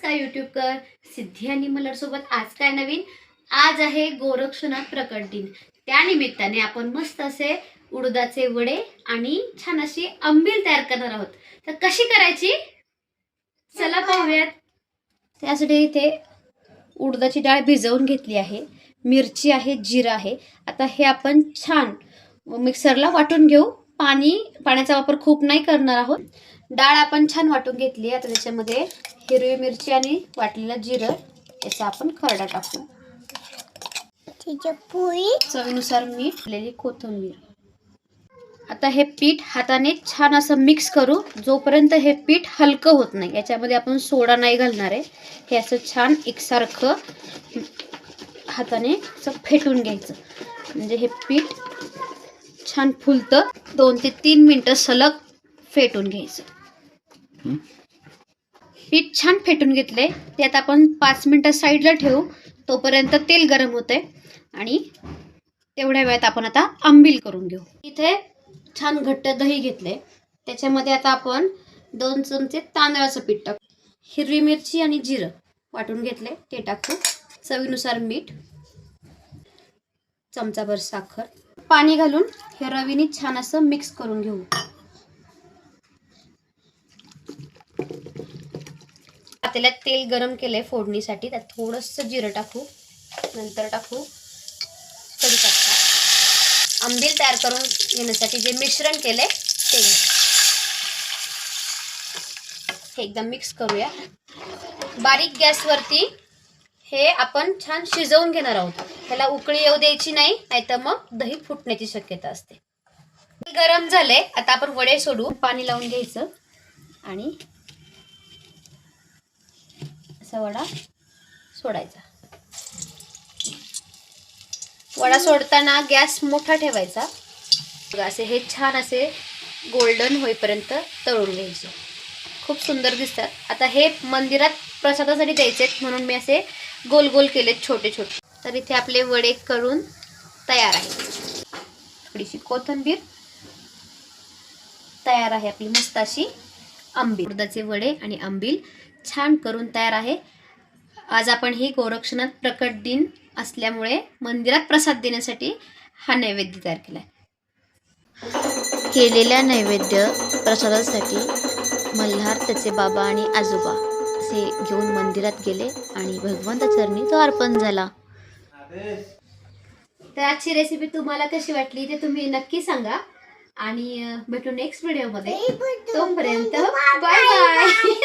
नमस्कार यूट्यूबकर सिद्धी आणि मल्हार सोबत आज काय नवीन। आज आहे गोरक्षनाथ प्रकट दिन। त्यानिमित्ताने आपण मस्त असे उडदाचे वडे आणि छान अशी आंबील तयार करणार आहोत। तर कशी करायची चला पाहूयात। त्यासाठी इथे उडदाची डाळ भिजवून घेतली आहे, मिरची आहे, जिरा आहे। आता हे आपण छान मिक्सरला वाटून घेऊ। पाण्याचा वापर खूप नाही करणार आहोत। डाळ आपण छान वाटून घेतली। आता त्याच्यामध्ये हिरवी मिरची आणि वाटलेलं जिरं याचा आपण खरडा टाकू। चवीनुसार मीठ, लेली कोथिंबीर। आता हे पीठ हाताने छान असं मिक्स करू जोपर्यंत हे पीठ हलकं होत नाही। याच्यामध्ये आपण सोडा नाही घालणार आहे। हे असं छान एकसारखं हाताने असं फेटून घ्यायचं, म्हणजे हे पीठ छान फुलतं। 2 ते 3 मिनिटं सलग फेटून घ्यायचं। पीठ छान फेटून घेतले। त्यात आपण 5 मिनिटं साईडला ठेवू, तोपर्यंत तेल गरम होते आणि तेवढ्या वेळात आपण आता आंबील करून घेऊ। इथे छान घट्ट दही घेतले, त्याच्यामध्ये आता आपण 2 चमचे तांदळाचं पीठ टाकू। हिरवी मिरची आणि जिरं वाटून घेतले ते टाकू। चवीनुसार मीठ, चमचाभर साखर, पाणी घालून हे रवीने छान असं मिक्स करून घेऊ। त्याला तेल गरम केले फोडणीसाठी, त्यात थोडंसं जिरं टाकू, नंतर टाकू कढीपत्ता। आंबील तयार करून घेण्यासाठी जे मिश्रण केले ते हे एकदम मिक्स करूया। बारीक गॅसवरती हे आपण छान शिजवून घेणार आहोत। त्याला उकळी येऊ द्यायची नाही, नाहीतर मग दही फुटण्याची शक्यता असते। गरम झाले, आता आपण वडे सोडू। पाणी लावून घ्यायचं आणि असा वडा सोडायचा। वडा सोडताना गॅस मोठा ठेवायचा। असे हे छान असे गोल्डन होईपर्यंत तळून घ्यायचे। खूप सुंदर दिसतात। आता हे मंदिरात प्रसादासाठी द्यायचे म्हणून मी असे गोल गोल केलेत छोटे छोटे। तर इथे आपले वडे करून तयार आहे। थोडीशी कोथिंबीर, तयार आहे आपली मस्त अशी आंबील। उडदाचे वडे आणि आंबील छान करून तयार आहे। आज आपण ही गोरक्षनाथ प्रकट दिन असल्यामुळे मंदिरात प्रसाद देण्यासाठी हा नैवेद्य तयार केलाय। केलेल्या नैवेद्य प्रसादासाठी मल्हार, त्याचे बाबा आणि आजोबा असे घेऊन मंदिरात गेले आणि भगवंता चरणी तो अर्पण झाला। तर आजची रेसिपी तुम्हाला कशी वाटली ते तुम्ही नक्की सांगा आणि भेटू नेक्स्ट व्हिडिओ मध्ये। तोपर्यंत बाय बाय।